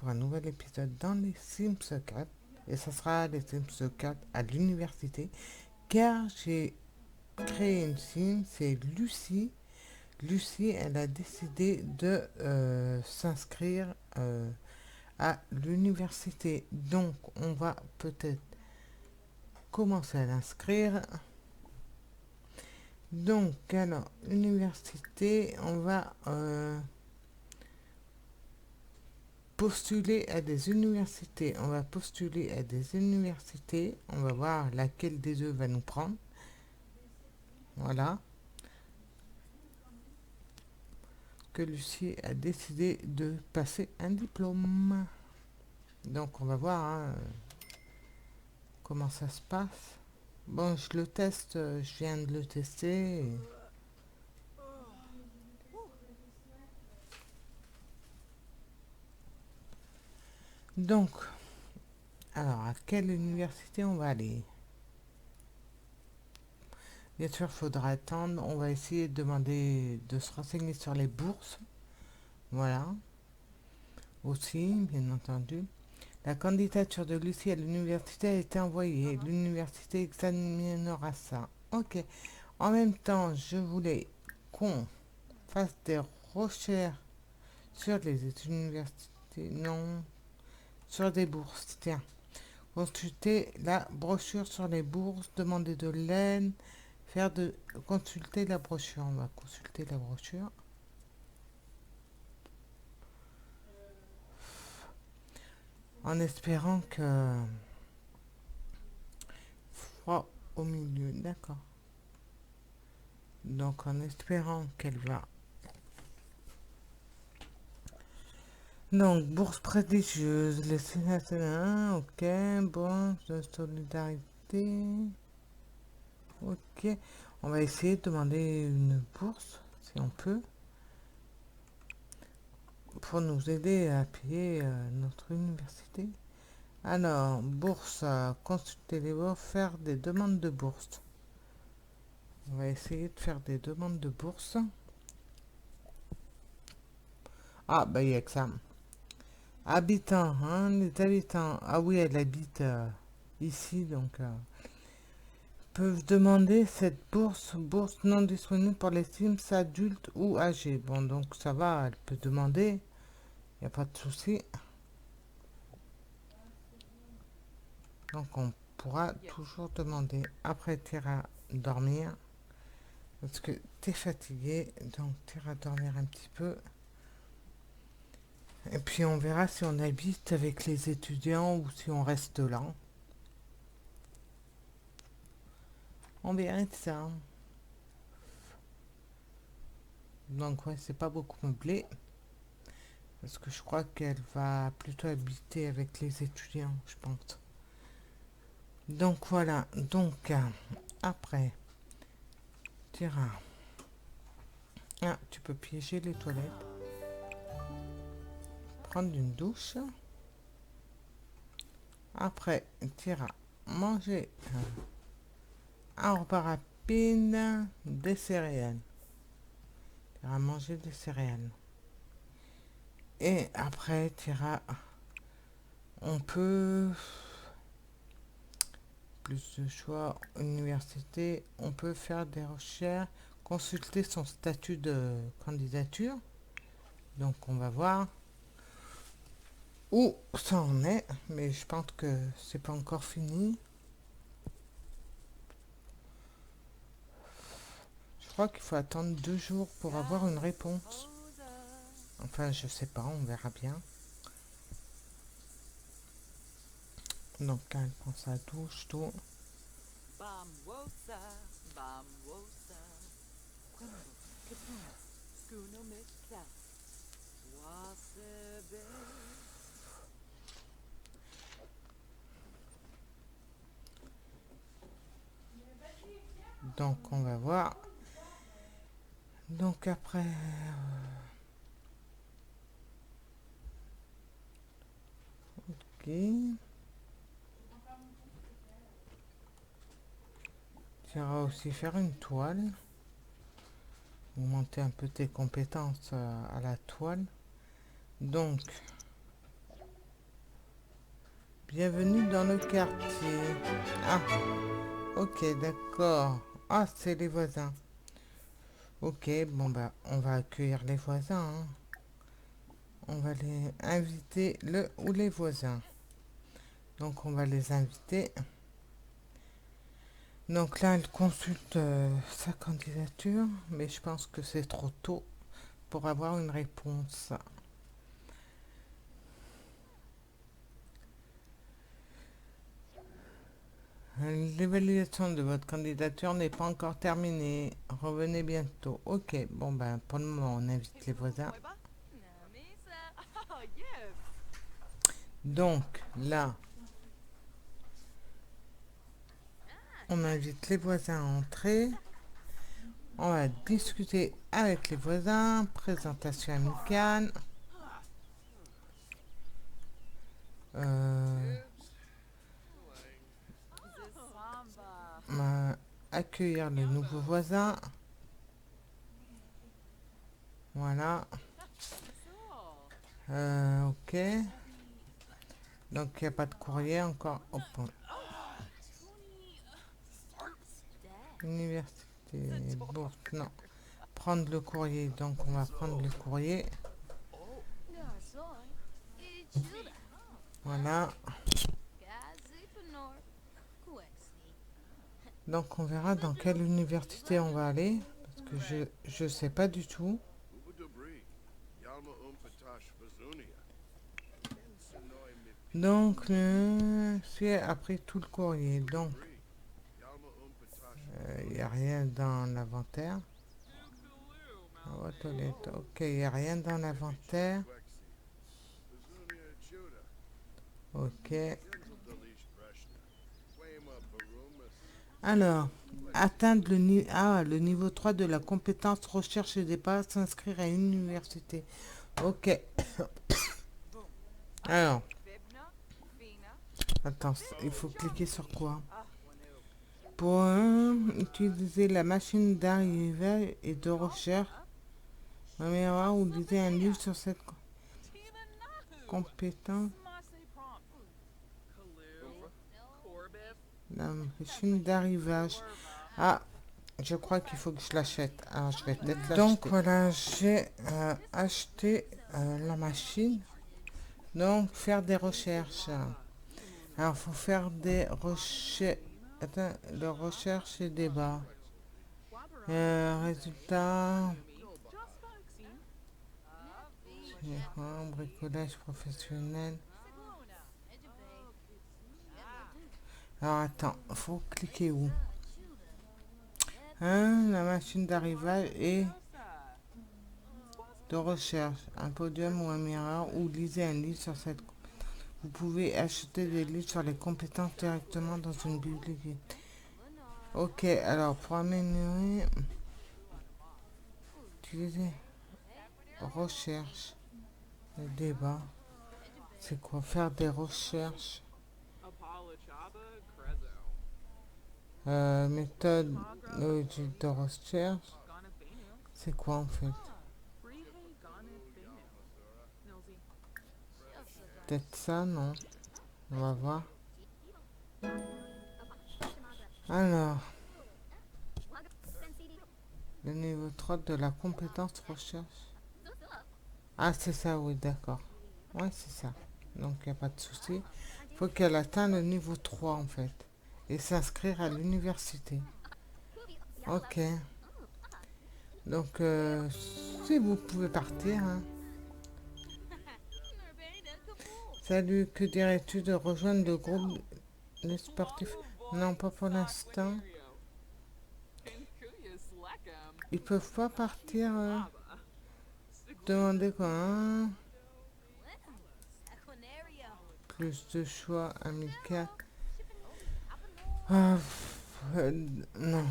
pour un nouvel épisode dans les Sims 4. Et ça sera les Sims 4 à l'université. Car j'ai créé une Sim, c'est Lucie. Lucie, elle a décidé de s'inscrire à l'université. Donc, on va peut-être commencer à l'inscrire. Donc, alors, université, on va postuler à des universités. On va postuler à des universités. On va voir laquelle des deux va nous prendre. Voilà. Que Lucie a décidé de passer un diplôme. Donc, on va voir hein, comment ça se passe. Bon, je le teste. Je viens de le tester. Donc, alors, à quelle université on va aller? Bien sûr, il faudra attendre. On va essayer de demander de se renseigner sur les bourses. Voilà. Aussi, bien entendu. La candidature de Lucie à l'université a été envoyée. L'université examinera ça. Ok. En même temps, je voulais qu'on fasse des recherches sur les universités. Non. Sur des bourses. Tiens. Consulter la brochure sur les bourses. Demander de l'aide. Consulter la brochure. On va consulter la brochure. En espérant que... Froid au milieu. D'accord. Donc en espérant qu'elle va. Donc, bourse prestigieuse, les sénateurs, ok, bon, de solidarité, ok. On va essayer de demander une bourse, si on peut, pour nous aider à payer notre université. Alors, bourse, consulter les bourses, faire des demandes de bourse. On va essayer de faire des demandes de bourse. Ah, bah, il y a que ça. Habitants, hein, les habitants. Ah oui, elle habite ici, donc peuvent demander cette bourse non disponible pour les Sims adultes ou âgés. Bon, donc ça va, elle peut demander, il n'y a pas de souci. Donc on pourra toujours demander. Après, tu iras dormir, parce que tu es fatigué, donc tu iras dormir un petit peu. Et puis on verra si on habite avec les étudiants ou si on reste là. On verra ça. Donc ouais, c'est pas beaucoup meublé. Parce que je crois qu'elle va plutôt habiter avec les étudiants, je pense. Donc voilà, donc après, tu iras. Ah, tu peux piéger les toilettes. Prendre une douche. Après, tu iras manger un repas rapide, des céréales. Tu iras manger des céréales. Et après, tu iras. On peut. Plus de choix, université. On peut faire des recherches. Consulter son statut de candidature. Donc, on va voir où ça en est. Mais je pense que c'est pas encore fini. Je crois qu'il faut attendre 2 jours pour avoir une réponse. Enfin, je sais pas, on verra bien. Donc, elle prend sa douche, tout. Donc, on va voir. Donc, après. Ok. Tu iras aussi faire une toile. Augmenter un peu tes compétences à la toile. Donc, Bienvenue dans le quartier. Ah, ok, d'accord. Ah, c'est les voisins. Ok, bon bah, on va accueillir les voisins, hein. On va les inviter le ou les voisins. Donc on va les inviter. Donc là, elle consulte sa candidature, mais je pense que c'est trop tôt pour avoir une réponse. L'évaluation de votre candidature n'est pas encore terminée. Revenez bientôt. Ok, bon ben pour le moment on invite les voisins. Donc là, on invite les voisins à entrer. On va discuter avec les voisins. Présentation amicale. On va accueillir le nouveau voisin. Voilà. Ok. Donc il n'y a pas de courrier encore. Hop. Université, bourse, non. Prendre le courrier. Donc on va prendre le courrier. Voilà. Donc on verra dans quelle université on va aller. Parce que je sais pas du tout. Donc c'est après tout le courrier. Donc il n'y a rien dans l'inventaire. Ok, il n'y a rien dans l'inventaire. Ok. Alors, atteindre le niveau 3 de la compétence recherche et départ, s'inscrire à une université. Ok. Alors, attends, il faut cliquer sur quoi? Pour utiliser la machine d'arrivée et de recherche, caméra ou lisez un livre sur cette compétence. La machine d'arrivage. Ah, je crois qu'il faut que je l'achète. Alors, je vais peut-être l'acheter. Donc, voilà, j'ai acheté la machine. Donc, faire des recherches. Alors, il faut faire des recherches. Attends, de recherche et débat. Résultat. Bricolage professionnel. Alors, attends, faut cliquer où? La machine d'arrivage et de recherche. Un podium ou un miroir ou lisez un livre sur cette. Vous pouvez acheter des livres sur les compétences directement dans une bibliothèque. Ok, alors pour améliorer, utiliser recherche, le débat. C'est quoi? Faire des recherches. Méthode de recherche. C'est quoi en fait? Peut-être ça, non? On va voir. Alors, le niveau 3 de la compétence recherche. Ah, c'est ça, oui, d'accord. Ouais, c'est ça. Donc, il n'y a pas de souci. Il faut qu'elle atteigne le niveau 3 en fait. Et s'inscrire à l'université. Ok. Donc, si vous pouvez partir, hein. Salut, que dirais-tu de rejoindre le groupe des sportifs? Non, pas pour l'instant. Ils peuvent pas partir. Demandez quoi, hein? Plus de choix amical. Ah, non,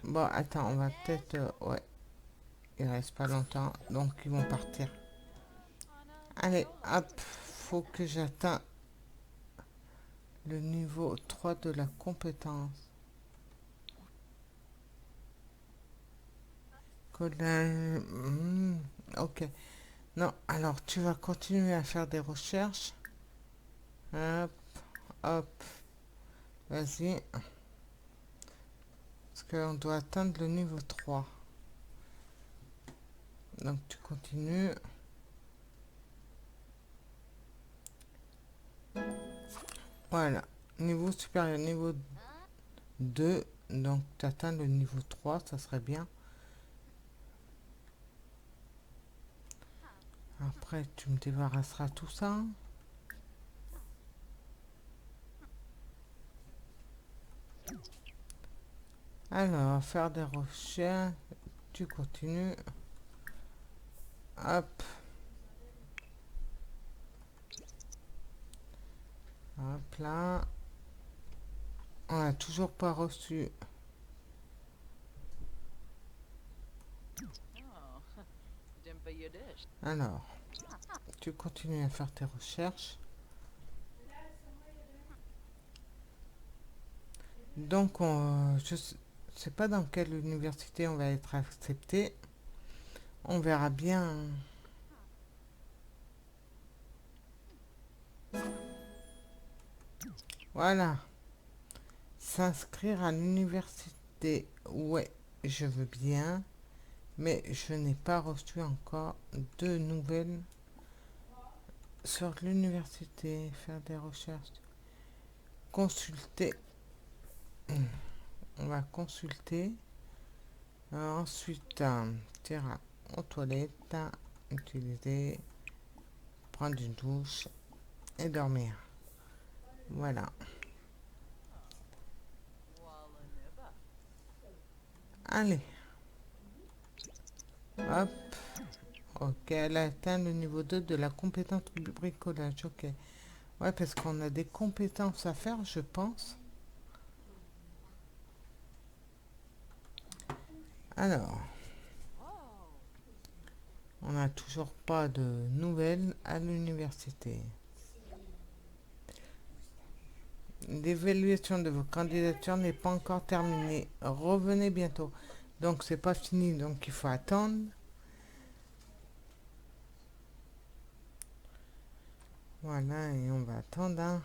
bon, attends, on va peut-être. Ouais, il reste pas longtemps, donc ils vont partir. Allez, hop, faut que j'atteigne le niveau 3 de la compétence. Collège. Ok. Non, alors tu vas continuer à faire des recherches. Hop, Hop, vas-y. Parce qu'on doit atteindre le niveau 3. Donc tu continues. Voilà. Niveau supérieur, niveau 2. Donc tu atteins le niveau 3, ça serait bien. Après, tu me débarrasseras tout ça. Alors, faire des recherches. Tu continues. Hop. Hop là. On n'a toujours pas reçu. Alors, tu continues à faire tes recherches. Donc, je ne sais pas dans quelle université on va être accepté. On verra bien. Voilà. S'inscrire à l'université. Ouais, je veux bien. Mais je n'ai pas reçu encore de nouvelles sur l'université. Faire des recherches. Consulter. On va consulter. Ensuite, terrain aux toilettes. Utiliser. Prendre une douche. Et dormir. Voilà. Allez. Hop. Ok, elle a atteint le niveau 2 de la compétence du bricolage. Ok. Ouais, parce qu'on a des compétences à faire, je pense. Alors. On n'a toujours pas de nouvelles à l'université. L'évaluation de vos candidatures n'est pas encore terminée. Revenez bientôt. Donc c'est pas fini, donc il faut attendre. Voilà, et on va attendre. Hein.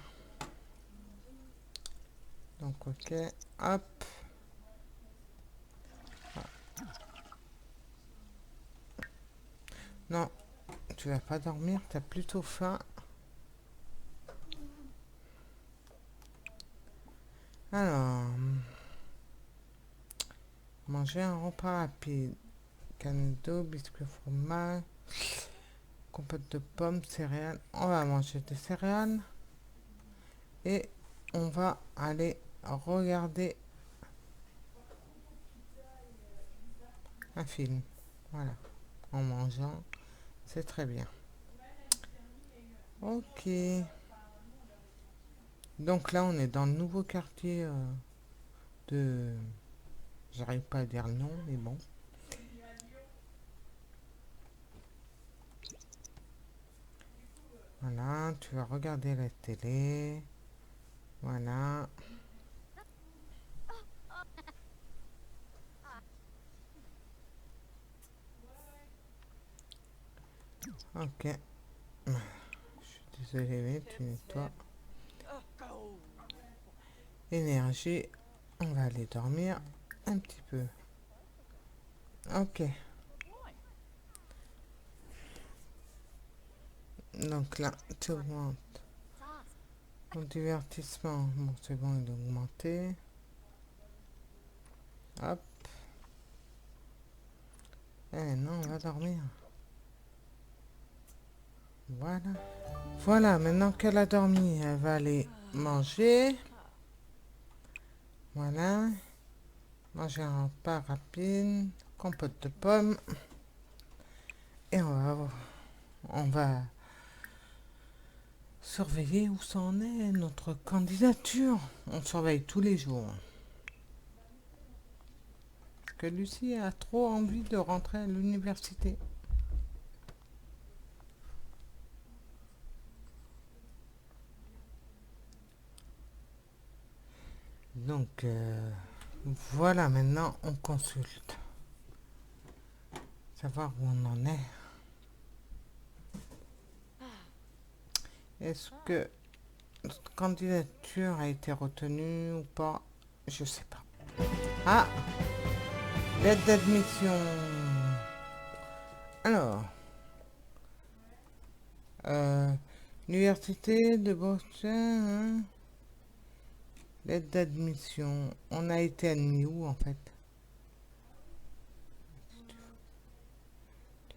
Donc ok, hop. Non, tu vas pas dormir, t'as plutôt faim. Alors, manger un repas rapide. Canne d'eau, biscuit au fromage, compote de pommes, céréales. On va manger des céréales. Et on va aller regarder un film. Voilà. En mangeant. C'est très bien. Ok. Donc là, on est dans le nouveau quartier de... J'arrive pas à dire le nom, mais bon. Voilà, tu vas regarder la télé. Voilà. Ok. Je suis désolé, mais tu nettoies. Énergie. On va aller dormir un petit peu. Ok. Donc là, tu augmentes. Mon divertissement, bon c'est bon, il est augmenté. Hop. Eh non, on va dormir. Voilà. Voilà, maintenant qu'elle a dormi, elle va aller manger. Voilà. Manger un repas rapide. Compote de pommes. Et on va surveiller où ça en est, notre candidature. On surveille tous les jours. Parce que Lucie a trop envie de rentrer à l'université. Donc, voilà, maintenant on consulte. Savoir où on en est. Est-ce que candidature a été retenue ou pas, je sais pas. Ah, lettre d'admission. Alors, euh, université de Boston, hein. Lettre d'admission. On a été admis où en fait?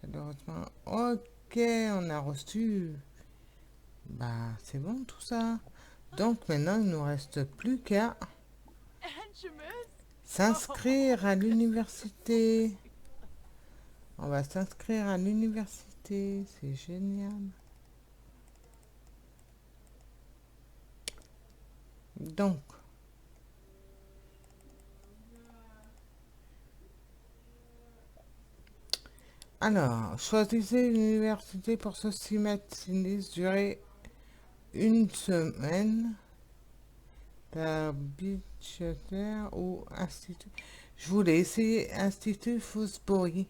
Malheureusement. Ok, on a reçu. Bah, c'est bon tout ça. Donc maintenant, il nous reste plus qu'à s'inscrire à l'université. On va s'inscrire à l'université. C'est génial. Donc, alors, choisissez une université pour ceci mettre une liste durée une semaine. D'habituaire ou institut. Je voulais essayer Institut Fosbury.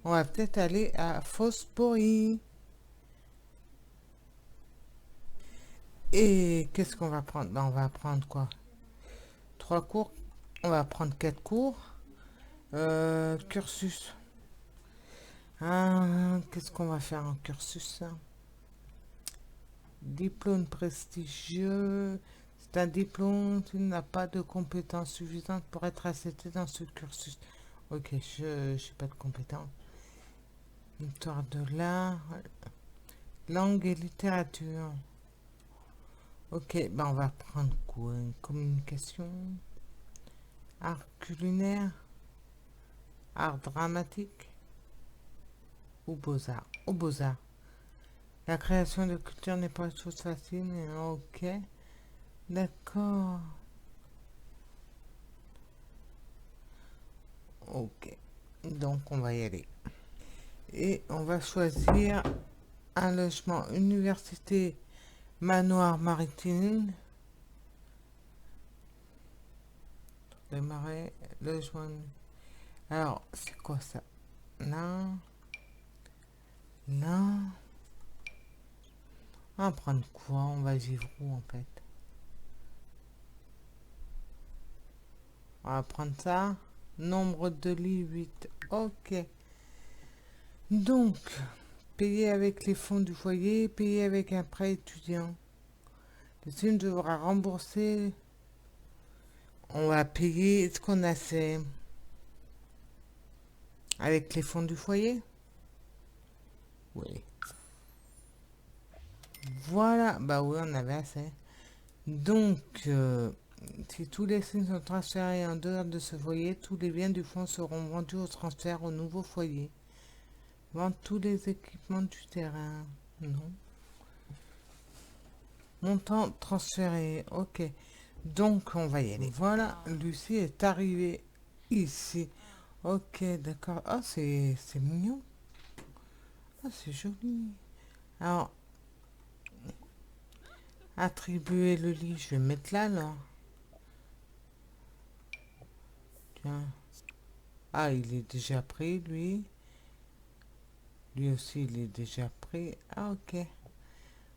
On va peut-être aller à Fosbury. Et qu'est-ce qu'on va prendre? Ben, on va prendre quoi? 3 cours. On va prendre 4 cours. Cursus. Ah, qu'est-ce qu'on va faire en cursus? Diplôme prestigieux. C'est un diplôme qui n'a pas de compétences suffisantes pour être accepté dans ce cursus. Ok, je n'ai pas de compétences. Histoire de l'art. Langue et littérature. Ok, ben on va prendre quoi? Une communication. Art culinaire. Art dramatique. Ou beaux-arts. Ou beaux-arts. La création de culture n'est pas une chose facile, mais ok. D'accord. Ok. Donc on va y aller. Et on va choisir un logement université manoir maritime. Démarrer logement. Alors, c'est quoi ça? Là. Là. On va prendre quoi? On va vivre où en fait? On va prendre ça. Nombre de lits 8. Ok. Donc, payer avec les fonds du foyer, payer avec un prêt étudiant. Le student devra rembourser. On va payer ce qu'on a fait avec les fonds du foyer. Oui. Voilà. Bah oui, on avait assez. Donc, si tous les signes sont transférés en dehors de ce foyer, tous les biens du fonds seront vendus au transfert au nouveau foyer. Vendre tous les équipements du terrain. Non. Montant transféré. Ok. Donc, on va y aller. Voilà, Lucie est arrivée ici. Ok, d'accord. Ah, c'est mignon. Ah, c'est joli. Alors, attribuer le lit. Je vais mettre là, là. Tiens. Ah, il est déjà pris, lui. Lui aussi, il est déjà pris. Ah, ok.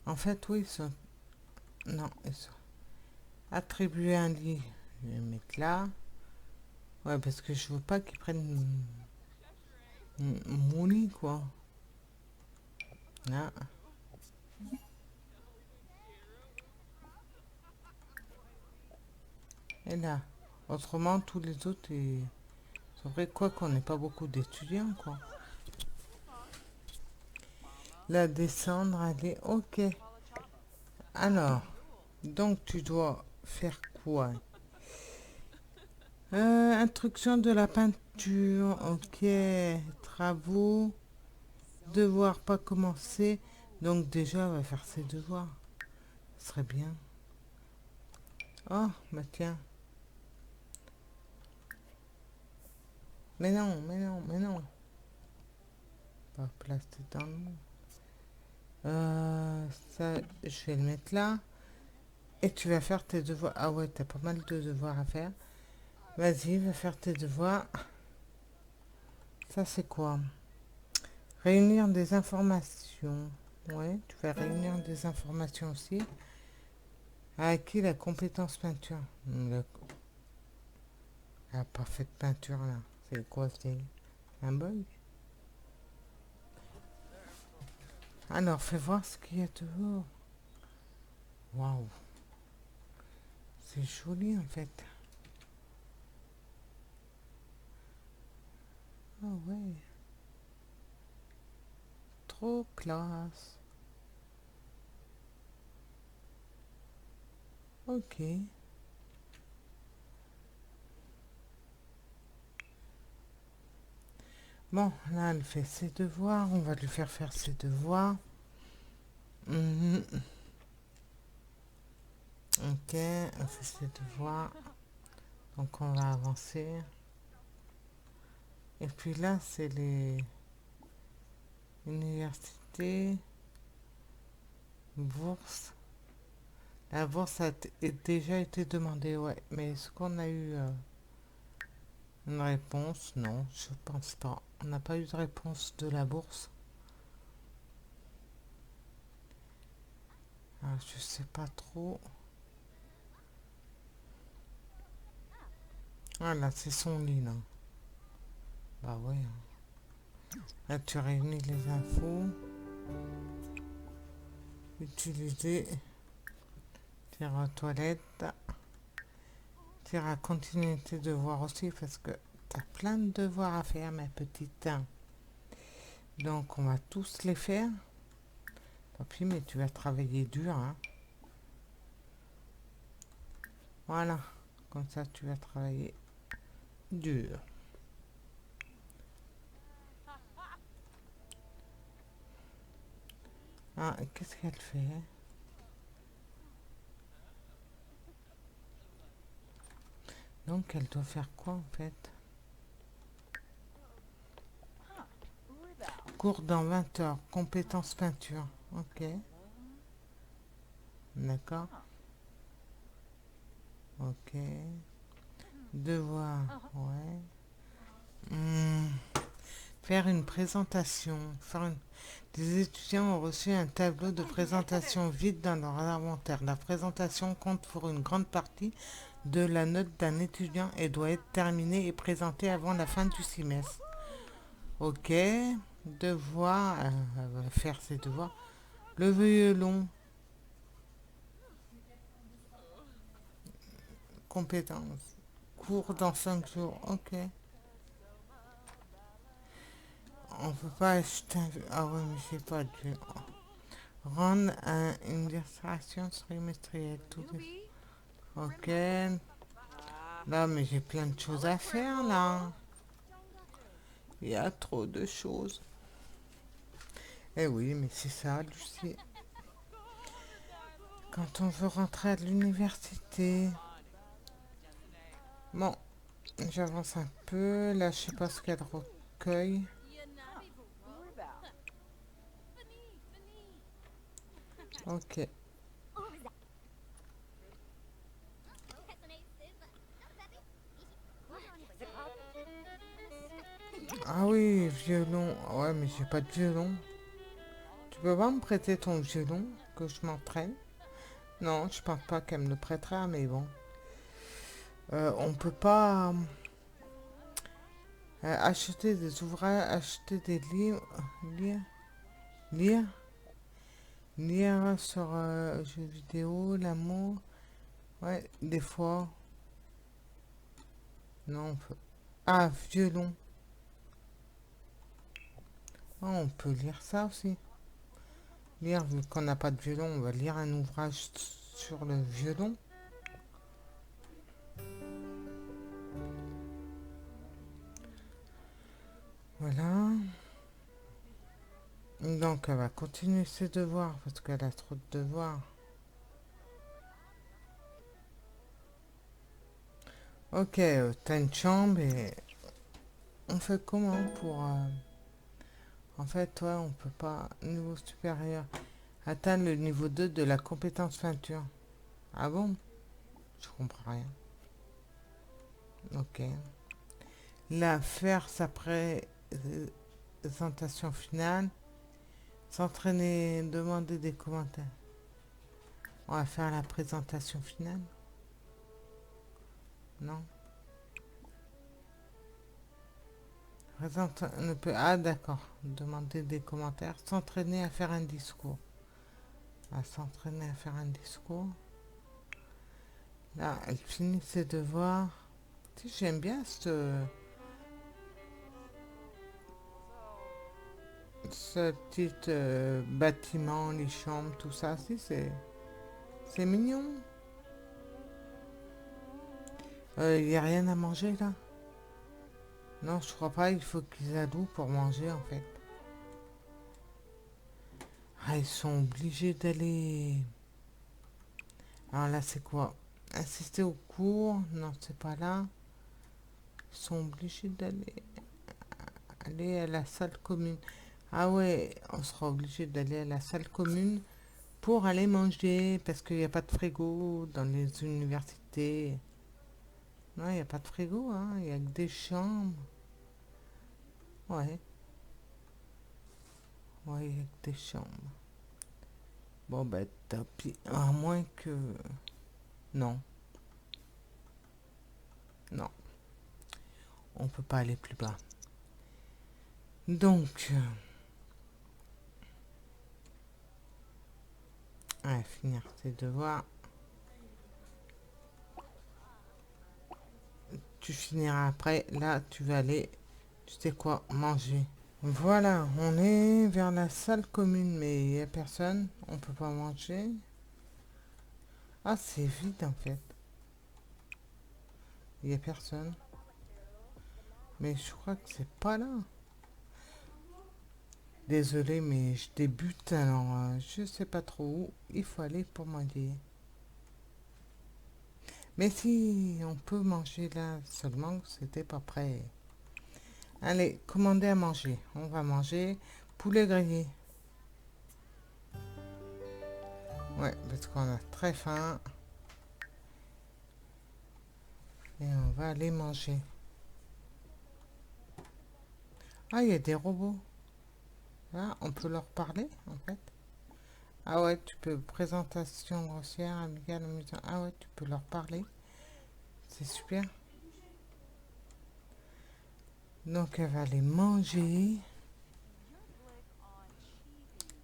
En fait, oui, ils sont... Non, ils sont... Attribuer un lit. Je vais mettre là. Ouais, parce que je veux pas qu'ils prennent mon lit, quoi. Là. Et là. Autrement, tous les autres, c'est vrai, quoi qu'on n'ait pas beaucoup d'étudiants, quoi. La descendre, aller, ok. Alors, donc tu dois faire quoi? Instruction de la peinture, ok. Travaux, devoirs pas commencer. Donc déjà, on va faire ses devoirs. Ce serait bien. Oh, bah tiens. Mais non, mais non, mais non. Pas placer dans le mot. Ça, je vais le mettre là. Et tu vas faire tes devoirs. Ah ouais, t'as pas mal de devoirs à faire. Vas-y, va faire tes devoirs. Ça, c'est quoi? Réunir des informations. Ouais, tu vas réunir des informations aussi. A acquis la compétence peinture. Elle n'a pas fait de peinture là. C'est quoi, c'est un bug? Alors, fais voir ce qu'il y a dehors. Waouh. C'est joli en fait. Ah ouais. Trop classe. Ok. Bon, là, elle fait ses devoirs. On va lui faire faire ses devoirs. Mhm. Ok, elle fait ses devoirs. Donc, on va avancer. Et puis là, c'est les universités, bourses. La bourse déjà été demandée, ouais. Mais est-ce qu'on a eu une réponse? Non, je pense pas. On n'a pas eu de réponse de la bourse. Ah, je sais pas trop. Ah là, c'est son lit, là. Bah ouais. Là, tu réunis les infos. Utiliser. Tire aux toilettes. Tire à continuer tes devoirs aussi parce que t'as plein de devoirs à faire, ma petite. Donc, on va tous les faire. Tant pis, mais tu vas travailler dur, hein. Voilà. Comme ça, tu vas travailler dur. Ah, qu'est-ce qu'elle fait? Donc, elle doit faire quoi, en fait? Cours dans 20 heures. Compétences peinture. Ok. D'accord. Ok. Devoir. Ouais. Hmm. Faire une présentation. Des étudiants ont reçu un tableau de présentation vide dans leur inventaire. La présentation compte pour une grande partie de la note d'un étudiant et doit être terminée et présentée avant la fin du semestre. Ok. Devoir. Elle va faire ses devoirs. Le violon. Compétences. Cours dans 5 jours. Ok. On peut pas acheter un... Ah ouais, mais j'ai pas de... Rendre une illustration trimestrielle. Ok. Là, mais j'ai plein de choses à faire, là. Il y a trop de choses. Eh oui, mais c'est ça, Lucie. Quand on veut rentrer à l'université. Bon, j'avance un peu. Là, je sais pas ce qu'elle recueille. Ok. Ah oui, violon. Ouais, mais j'ai pas de violon. Tu peux pas me prêter ton violon, que je m'entraîne? Non, je pense pas qu'elle me le prêtera, mais bon. On peut pas acheter des ouvrages, acheter des livres, lire, lire, lire sur jeux vidéo, l'amour. Ouais, des fois. Non, on peut. Ah, violon. Ah, on peut lire ça aussi. Lire, vu qu'on n'a pas de violon, on va lire un ouvrage sur le violon. Voilà. Donc, elle va continuer ses devoirs parce qu'elle a trop de devoirs. Ok, t'as une chambre et on fait comment pour... En fait, toi, on peut pas... Niveau supérieur. Atteindre le niveau 2 de la compétence peinture. Ah bon? Je comprends rien. Ok. Là, faire sa présentation finale. S'entraîner, demander des commentaires. On va faire la présentation finale. Non. Ne peut... Ah d'accord. Demander des commentaires. S'entraîner à faire un discours. À s'entraîner à faire un discours. Là, elle finit ses devoirs. Tu sais, j'aime bien ce petit bâtiment, les chambres, tout ça. Si, c'est mignon. Il n'y a rien à manger là? Non, je crois pas. Il faut qu'ils allouent pour manger en fait. Ah, ils sont obligés d'aller. Alors là, c'est quoi? Assister au cours? Non, c'est pas là. Ils sont obligés aller à la salle commune. Ah ouais, on sera obligé d'aller à la salle commune pour aller manger parce qu'il n'y a pas de frigo dans les universités. Non, il n'y a pas de frigo, hein. Il n'y a que des chambres. Ouais, ouais, il n'y a que des chambres. Bon, bah, tant pis. À moins que... Non, non. On peut pas aller plus bas. Donc... ouais, finir tes devoirs. Tu finiras après. Là, tu vas aller... Tu sais quoi? Manger. Voilà, on est vers la salle commune, mais il n'y a personne. On peut pas manger. Ah, c'est vide en fait. Il n'y a personne. Mais je crois que c'est pas là. Désolé, mais je débute, alors je sais pas trop où il faut aller pour manger. Mais si on peut manger là, seulement que c'était pas prêt. Allez, commandez à manger. On va manger poulet grillé. Ouais, parce qu'on a très faim. Et on va aller manger. Ah, il y a des robots. Là, on peut leur parler, en fait. Ah ouais, tu peux. Présentation grossière, amicale, amusante. Ah ouais, tu peux leur parler. C'est super. Donc, elle va aller manger.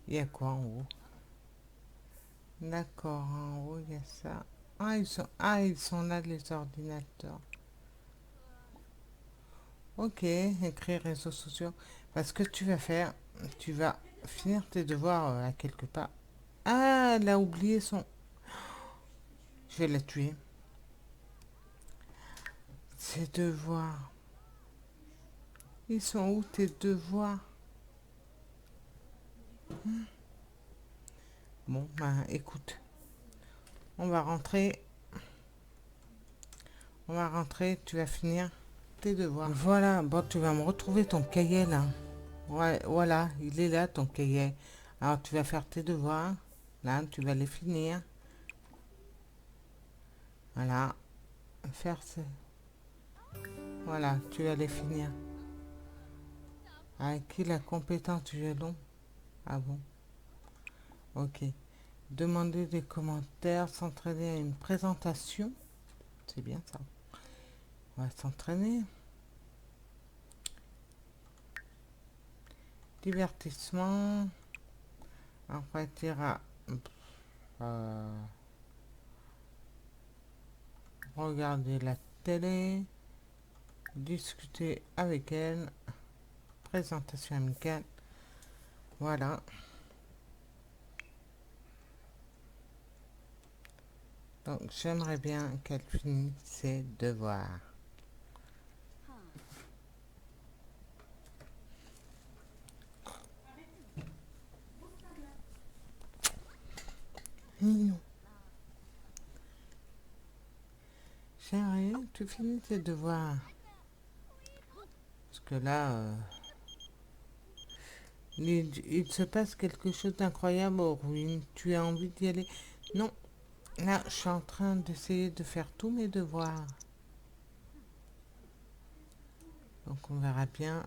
Il y a quoi en haut? D'accord, en haut, il y a ça. Ils sont là, les ordinateurs. Ok, écrire réseaux sociaux. Parce que tu vas faire, tu vas finir tes devoirs à quelque part. Ah, elle a oublié son... Je vais la tuer. Ses devoirs. Ils sont où tes devoirs? Bon, ben écoute, on va rentrer. On va rentrer, tu vas finir tes devoirs. Voilà, bon, tu vas me retrouver ton cahier là. Ouais, voilà, il est là ton cahier. Alors tu vas faire tes devoirs. Là, tu vas les finir. Voilà. Faire ce... Voilà, tu vas les finir. Avec qui la compétence du violon? Ah bon? Ok. Demander des commentaires, s'entraîner à une présentation. C'est bien ça. On va s'entraîner. Divertissement. Après, tu iras regarder la télé. Discuter avec elle. Présentation amicale. Voilà. Donc, j'aimerais bien qu'elle finisse ses devoirs. Mignon. J'aimerais bien que tu finisses tes devoirs. Parce que là, il se passe quelque chose d'incroyable aux ruines. Tu as envie d'y aller? Non. Là, je suis en train d'essayer de faire tous mes devoirs. Donc, on verra bien.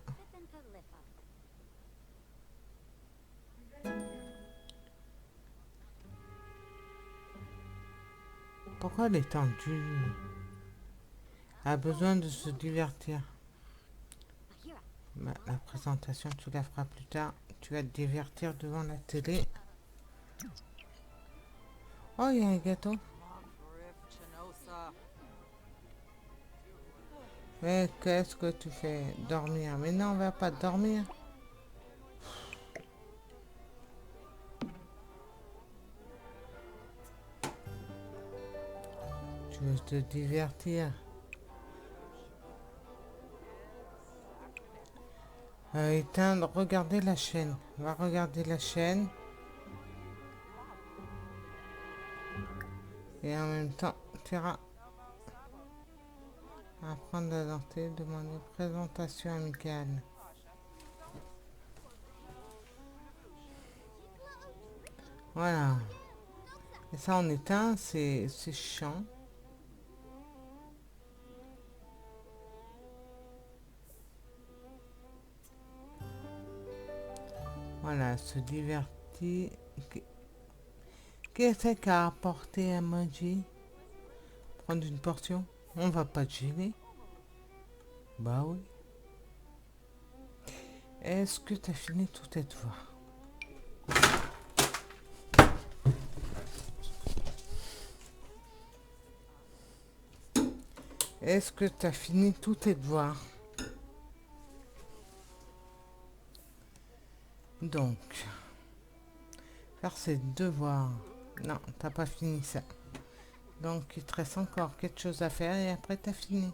Pourquoi elle est tendue? Elle a besoin de se divertir. Bah, la présentation, tu la feras plus tard. Tu vas te divertir devant la télé. Oh, il y a un gâteau. Mais qu'est-ce que tu fais? Dormir. Mais non, on va pas dormir. Tu veux te divertir. Éteindre, regarder la chaîne. Va regarder la chaîne. Et en même temps, tu iras apprendre à danser, demander présentation amicale. Voilà. Et ça, on éteint, c'est chiant. Voilà, se divertit. Qu'est-ce qu'a apporté à manger? Prendre une portion? On va pas te gêner. Bah oui. Est-ce que tu as fini tous tes devoirs? Est-ce que tu as fini tous tes devoirs? Donc, faire ses devoirs. Non, t'as pas fini ça. Donc, il te reste encore quelque chose à faire et après, t'as fini.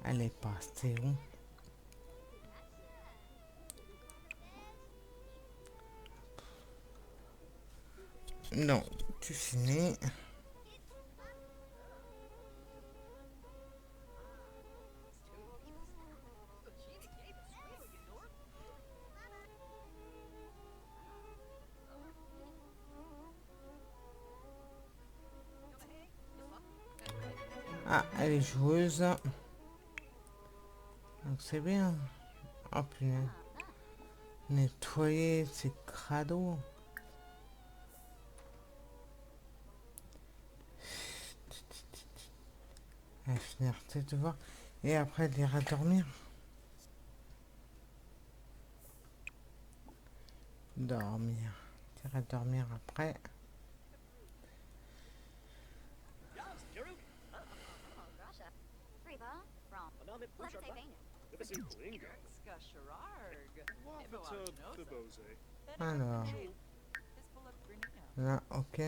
Elle est passée où? Non, tu finis. Ah, elle est joueuse. Donc, c'est bien. Oh, punaise. Nettoyer, c'est crado. Elle va finir tes devoirs. Et après, elle ira dormir. Dormir. Tu iras dormir après. Alors, là, ok.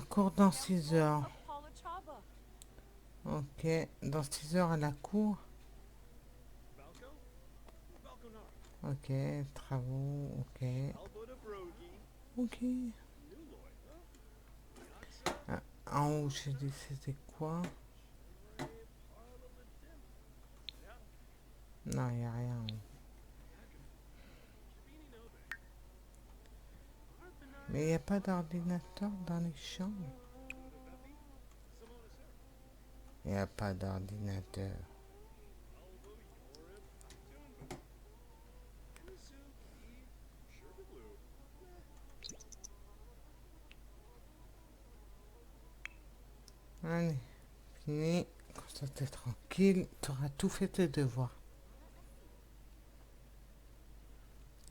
Cours dans 6 heures. Ok, dans 6 heures à la cour. Ok, travaux, ok. Ok. Ah, en haut, j'ai dit c'était quoi? Non, il n'y a rien en haut. Mais il n'y a pas d'ordinateur dans les chambres. Il n'y a pas d'ordinateur. Allez, fini. Comme ça, t'es tranquille. Tu auras tout fait tes devoirs.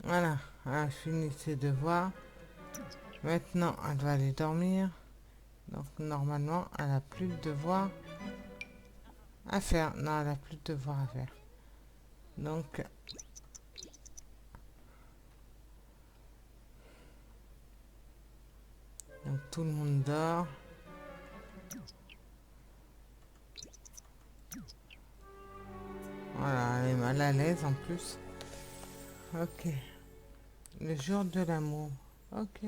Voilà, elle a fini ses devoirs. Maintenant, elle va aller dormir. Donc, normalement, elle n'a plus de devoirs à faire. Non, elle n'a plus de devoirs à faire. Donc, tout le monde dort. Voilà, elle est mal à l'aise en plus. Ok. Le jour de l'amour. Ok.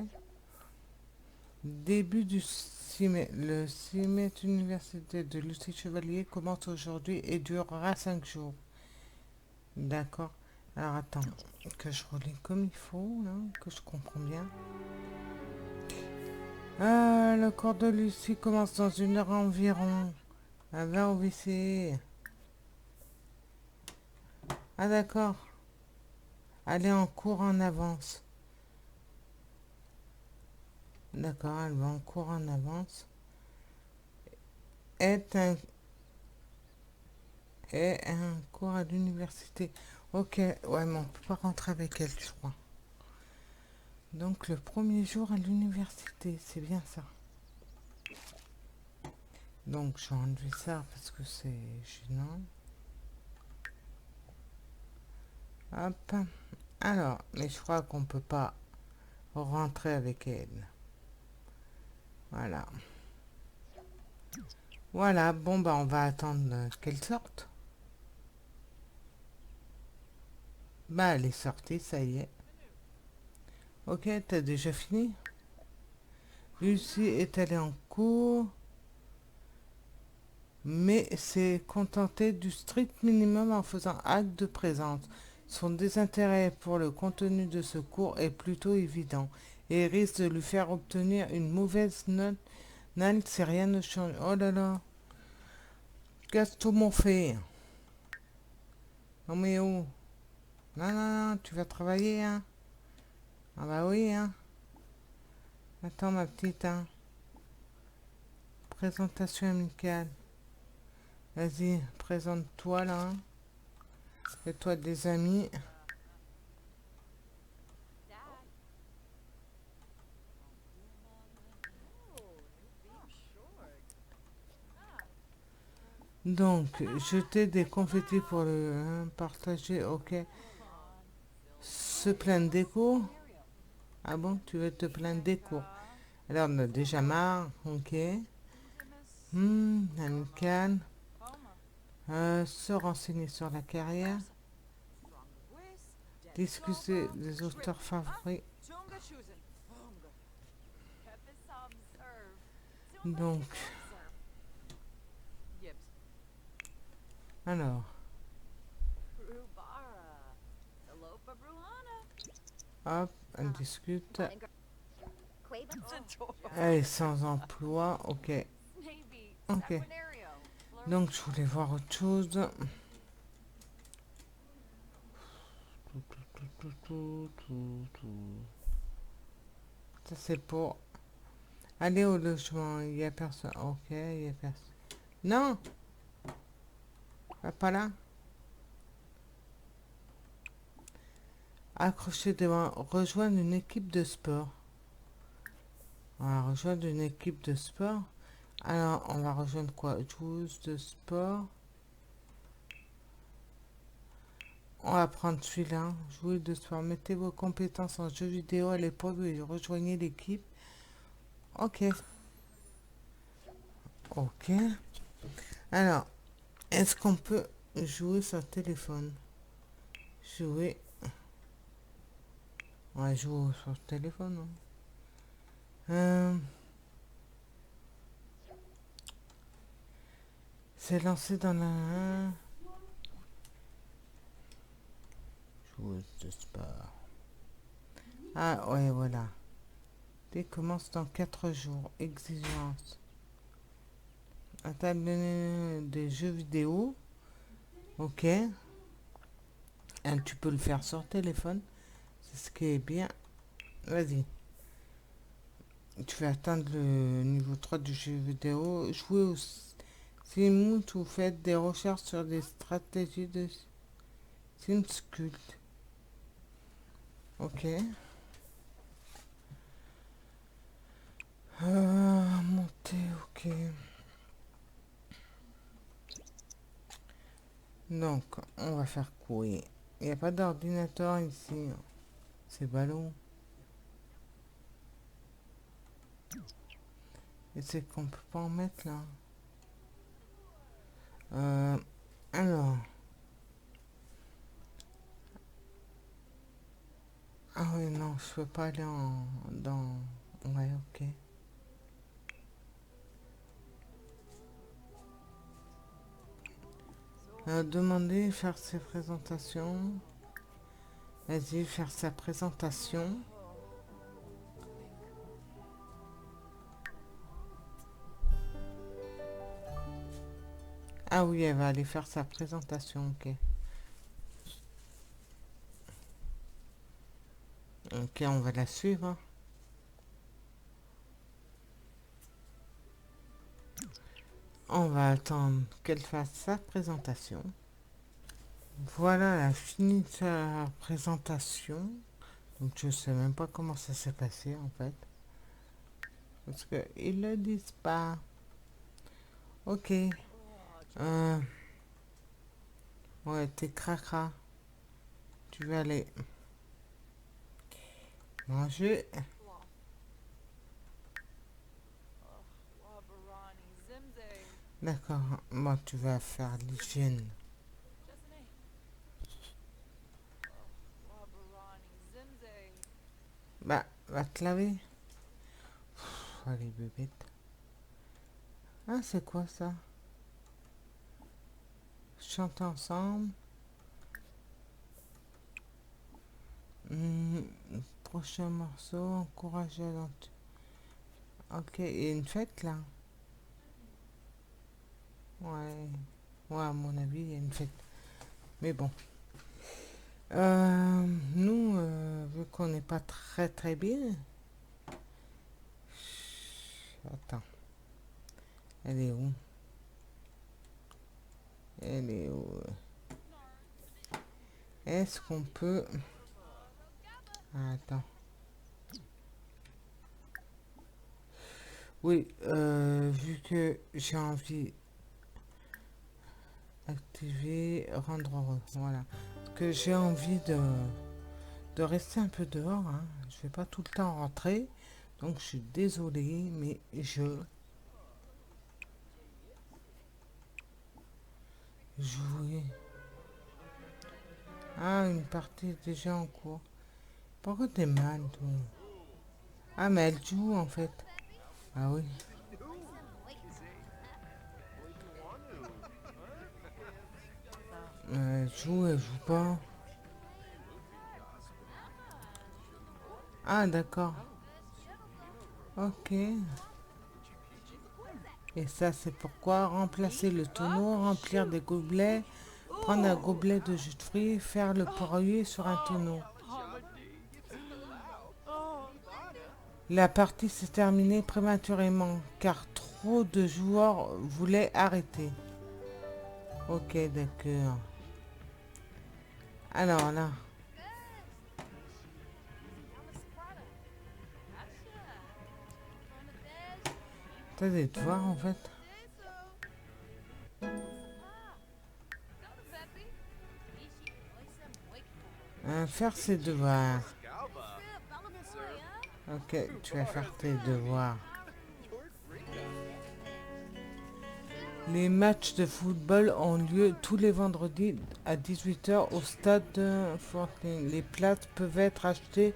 Début du CIMET. Le CIMET Université de Lucie Chevalier commence aujourd'hui et durera 5 jours. D'accord. Alors attends, que je relis comme il faut, là, que je comprends bien. Le cours de Lucie commence dans 1 heure environ. Elle va au WC. Ah d'accord. Elle est en cours en avance. D'accord, elle va en cours en avance. Est un, est un cours à l'université. Ok, ouais, mais on peut pas rentrer avec elle, je crois. Donc le premier jour à l'université, c'est bien ça. Donc je vais enlever ça parce que c'est gênant. Hop. Alors, mais je crois qu'on peut pas rentrer avec elle. Voilà. Voilà, bon bah on va attendre qu'elle sorte. Bah elle est sortie, ça y est. Ok, t'as déjà fini? Lucie est allée en cours, mais s'est contentée du strict minimum en faisant acte de présence. Son désintérêt pour le contenu de ce cours est plutôt évident et risque de lui faire obtenir une mauvaise note. Nan, si rien ne change. Oh là là, qu'est-ce que tout mon fait? Non mais où? Non, non, non, tu vas travailler, hein? Ah bah oui, hein? Attends, ma petite, hein? Présentation amicale. Vas-y, présente-toi, là, hein. Fais-toi des amis. Donc, jeter des confettis pour le partager, ok. Se plaindre des cours. Ah bon, tu veux te plaindre des cours. Alors, on a déjà marre, ok. Amical. Se renseigner sur la carrière. Discuter des auteurs favoris. Donc, alors, hop, on discute. Elle est sans emploi, ok. Ok. Donc, je voulais voir autre chose. Ça, c'est pour aller au logement. Il n'y a personne. Ok, il n'y a personne. Non, pas là. Accrocher devant. Rejoindre une équipe de sport. On va rejoindre une équipe de sport. Alors, on va rejoindre quoi? Joueuse de sport. On va prendre celui-là. Joueuse de sport. Mettez vos compétences en jeu vidéo à l'épreuve et rejoignez l'équipe. Ok. Ok. Alors, est-ce qu'on peut jouer sur téléphone? Jouer. On va jouer sur téléphone. Hein. C'est lancé dans la... Joueuse de sport. Ah ouais, voilà. Dès commence dans 4 jours. Exigence. Atteindre des jeux vidéo. Ok. Et tu peux le faire sur téléphone. C'est ce qui est bien. Vas-y. Tu vas atteindre le niveau 3 du jeu vidéo. Jouez au Sims ou faites des recherches sur des stratégies de Sims Cult. Ok. Monter, ok. Donc, on va faire quoi? Il n'y a pas d'ordinateur ici. C'est ballon. Et c'est qu'on peut pas en mettre là. Alors. Ah oui, non, je peux pas aller dans... Ouais, ok. Demander, faire ses présentations. Vas-y, faire sa présentation. Ah oui, elle va aller faire sa présentation, ok. Ok, on va la suivre. On va attendre qu'elle fasse sa présentation. Voilà, elle a fini sa présentation. Donc je sais même pas comment ça s'est passé en fait. Parce qu'ils le disent pas. Ok. Ouais, t'es cracra. Tu vas aller manger. D'accord. Moi, tu vas faire l'hygiène. Bah, va te laver. Allez, bébête. Ah, c'est quoi ça? Chanter ensemble. Hmm, prochain morceau, encourager l'aventure. Ok, il y a une fête là. Ouais. Ouais, à mon avis, il y a une fête. Mais bon. Nous, vu qu'on n'est pas très très bien. Attends. Elle est où? Elle est où? Est-ce qu'on peut... Ah, attends. Oui, vu que j'ai envie d'activer, rendre heureux. Voilà. Parce que j'ai envie de rester un peu dehors. Hein. Je vais pas tout le temps rentrer. Donc je suis désolée, mais je jouais. Ah, une partie est déjà en cours. Pourquoi t'es mal, toi? Ah, mais elle joue en fait. Ah oui. Elle joue pas. Ah, d'accord. Ok. Et ça, c'est pourquoi remplacer le tonneau, remplir des gobelets, prendre un gobelet de jus de fruits, faire le poirier sur un tonneau. La partie s'est terminée prématurément car trop de joueurs voulaient arrêter. Ok, d'accord. Alors là, t'as des devoirs en fait. Faire ses devoirs. Ok, tu vas faire tes devoirs. Les matchs de football ont lieu tous les vendredis à 18 h au stade de Fortnite. Les places peuvent être achetées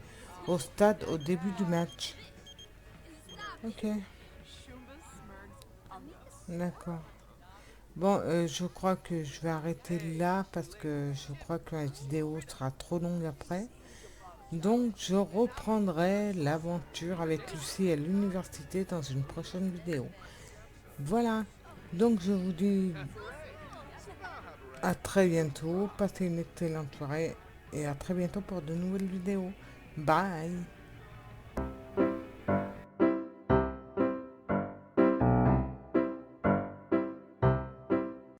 au stade au début du match. Ok, d'accord. Bon, je crois que je vais arrêter là parce que je crois que la vidéo sera trop longue après. Donc, je reprendrai l'aventure avec Lucie à l'université dans une prochaine vidéo. Voilà. Donc, je vous dis à très bientôt. Passez une excellente soirée et à très bientôt pour de nouvelles vidéos. Bye.